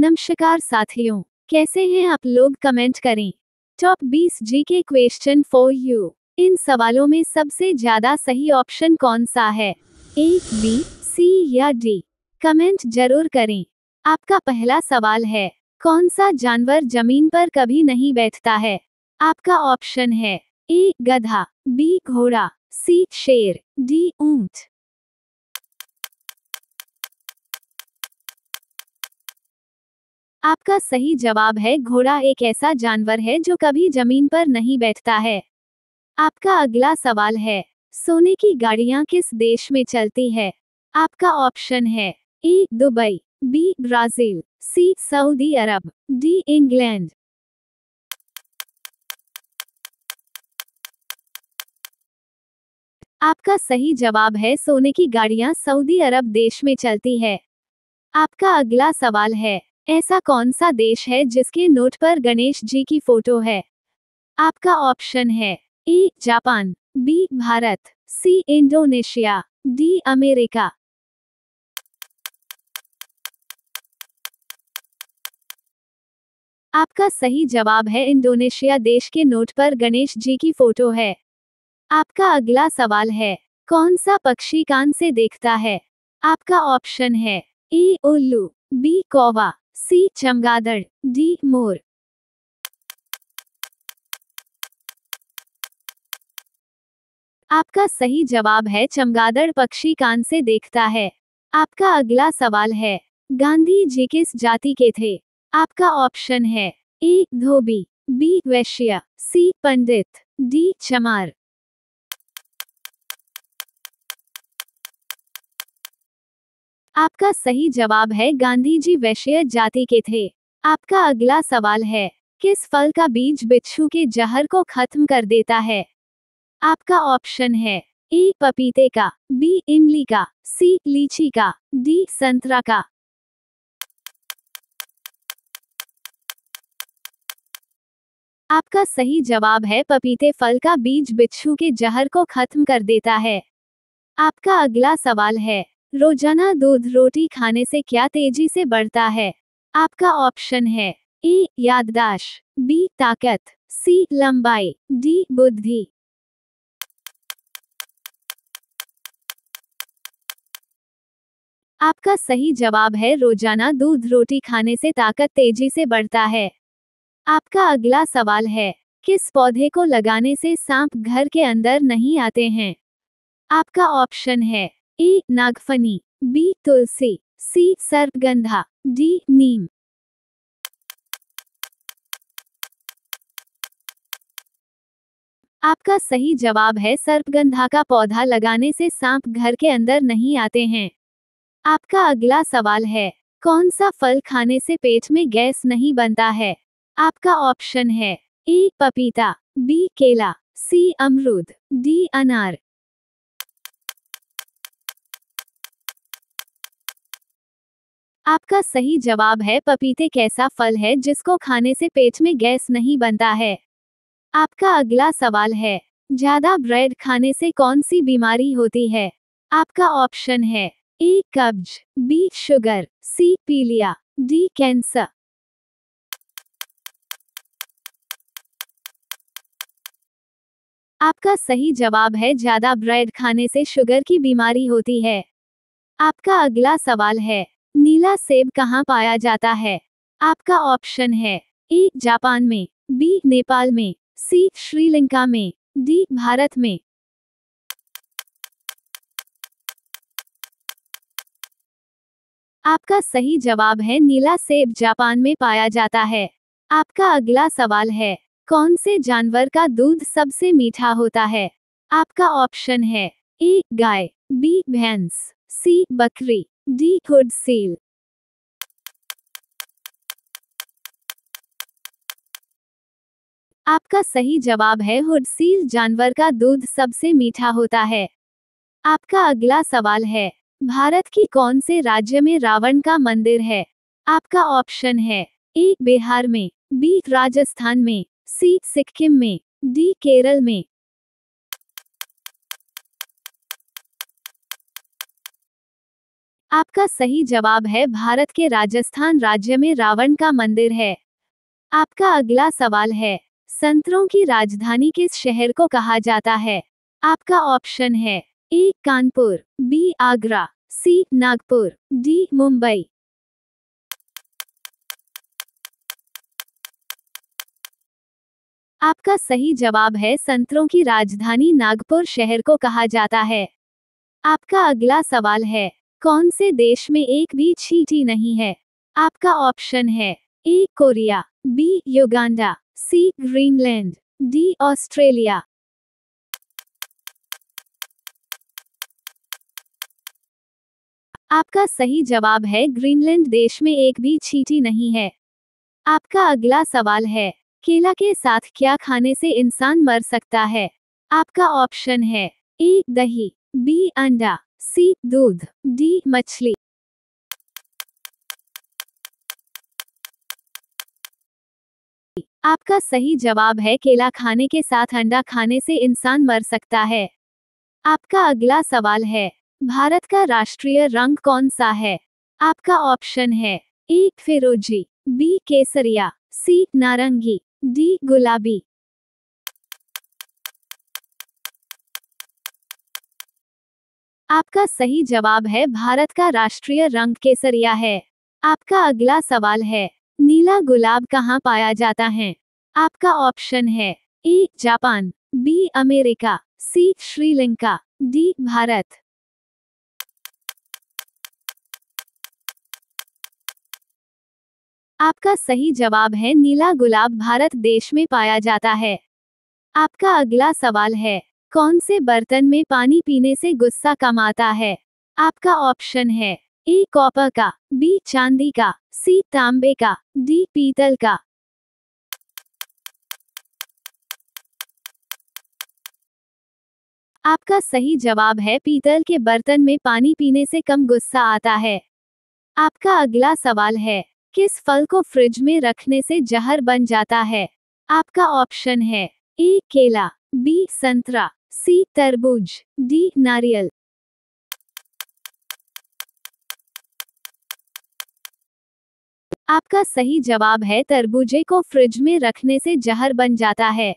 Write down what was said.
नमस्कार साथियों, कैसे हैं आप लोग? कमेंट करें। Top 20 GK question for you. इन सवालों में सबसे ज्यादा सही ऑप्शन कौन सा है? ए, बी, सी या डी? कमेंट जरूर करें। आपका पहला सवाल है, कौन सा जानवर जमीन पर कभी नहीं बैठता है? आपका ऑप्शन है ए, गधा, बी, घोड़ा, सी, शेर, डी, ऊंट। आपका सही जवाब है घोड़ा। एक ऐसा जानवर है जो कभी जमीन पर नहीं बैठता है। आपका अगला सवाल है, सोने की गाड़ियां किस देश में चलती है? आपका ऑप्शन है ए, दुबई, बी, ब्राजील, सी, सऊदी अरब, डी, इंग्लैंड। आपका सही जवाब है सोने की गाड़ियां सऊदी अरब देश में चलती है। आपका अगला सवाल है, ऐसा कौन सा देश है जिसके नोट पर गणेश जी की फोटो है? आपका ऑप्शन है A, Japan, B, Bharat, C, Indonesia, D, America. आपका सही जवाब है इंडोनेशिया देश के नोट पर गणेश जी की फोटो है। आपका अगला सवाल है, कौन सा पक्षी कान से देखता है? आपका ऑप्शन है ए, उल्लू, बी, कौवा, सी, चमगादड़, डी, मोर। आपका सही जवाब है चमगादड़ पक्षी कान से देखता है। आपका अगला सवाल है, गांधी जी किस जाति के थे? आपका ऑप्शन है ए, धोबी, बी, वैश्य, सी, पंडित, डी, चमार। आपका सही जवाब है गांधी जी वैश्य जाति के थे। आपका अगला सवाल है, किस फल का बीज बिच्छू के जहर को खत्म कर देता है? आपका ऑप्शन है ए, पपीते का, बी, इमली का, सी, लीची का, डी, संतरा का। आपका सही जवाब है पपीते फल का बीज बिच्छू के जहर को खत्म कर देता है। आपका अगला सवाल है, रोजाना दूध रोटी खाने से क्या तेजी से बढ़ता है? आपका ऑप्शन है ए, याददाश्त, बी, ताकत, सी, लंबाई, डी, बुद्धि। आपका सही जवाब है रोजाना दूध रोटी खाने से ताकत तेजी से बढ़ता है। आपका अगला सवाल है, किस पौधे को लगाने से सांप घर के अंदर नहीं आते हैं? आपका ऑप्शन है ए, नागफनी, बी, तुलसी, सी, सर्पगंधा, डी, नीम। आपका सही जवाब है सर्पगंधा का पौधा लगाने से सांप घर के अंदर नहीं आते हैं। आपका अगला सवाल है, कौन सा फल खाने से पेट में गैस नहीं बनता है? आपका ऑप्शन है ए, पपीता, बी, केला, सी, अमरूद, डी, अनार। आपका सही जवाब है पपीते कैसा फल है जिसको खाने से पेट में गैस नहीं बनता है। आपका अगला सवाल है, ज्यादा ब्रेड खाने से कौन सी बीमारी होती है? आपका ऑप्शन है ए, कब्ज, बी, शुगर, सी, पीलिया, डी, कैंसर। आपका सही जवाब है ज्यादा ब्रेड खाने से शुगर की बीमारी होती है। आपका अगला सवाल है, नीला सेब कहाँ पाया जाता है? आपका ऑप्शन है ए, जापान में, बी, नेपाल में, सी, श्रीलंका में, डी, भारत में। आपका सही जवाब है नीला सेब जापान में पाया जाता है। आपका अगला सवाल है, कौन से जानवर का दूध सबसे मीठा होता है? आपका ऑप्शन है ए, गाय, बी, भैंस, सी, बकरी, डी, खुद सील। आपका सही जवाब है हुड सील जानवर का दूध सबसे मीठा होता है। आपका अगला सवाल है, भारत की कौन से राज्य में रावण का मंदिर है? आपका ऑप्शन है ए, बिहार में, बी, राजस्थान में, सी, सिक्किम में, डी, केरल में। आपका सही जवाब है भारत के राजस्थान राज्य में रावण का मंदिर है। आपका अगला सवाल है, संतरों की राजधानी किस शहर को कहा जाता है? आपका ऑप्शन है ए कानपुर, बी आगरा, सी नागपुर, डी मुंबई। आपका सही जवाब है संतरों की राजधानी नागपुर शहर को कहा जाता है। आपका अगला सवाल है, कौन से देश में एक भी चींटी नहीं है? आपका ऑप्शन है ए कोरिया, बी युगांडा, सी ग्रीनलैंड, डी ऑस्ट्रेलिया। आपका सही जवाब है ग्रीनलैंड देश में एक भी चींटी नहीं है। आपका अगला सवाल है, केला के साथ क्या खाने से इंसान मर सकता है? आपका ऑप्शन है ए दही, बी अंडा, सी दूध, डी मछली। आपका सही जवाब है केला खाने के साथ अंडा खाने से इंसान मर सकता है। आपका अगला सवाल है, भारत का राष्ट्रीय रंग कौन सा है? आपका ऑप्शन है ए फिरोजी, बी केसरिया, सी नारंगी, डी गुलाबी। आपका सही जवाब है भारत का राष्ट्रीय रंग केसरिया है। आपका अगला सवाल है, नीला गुलाब कहाँ पाया जाता है? आपका ऑप्शन है A Japan, B America, C Sri Lanka, D Bharat. आपका सही जवाब है नीला गुलाब भारत देश में पाया जाता है। आपका अगला सवाल है, कौन से बर्तन में पानी पीने से गुस्सा कम आता है? आपका ऑप्शन है ए कॉपर का, बी चांदी का, सी तांबे का, डी पीतल का। आपका सही जवाब है पीतल के बर्तन में पानी पीने से कम गुस्सा आता है। आपका अगला सवाल है, किस फल को फ्रिज में रखने से जहर बन जाता है? आपका ऑप्शन है ए केला, बी संतरा, सी तरबूज, डी नारियल। आपका सही जवाब है तरबूजे को फ्रिज में रखने से जहर बन जाता है।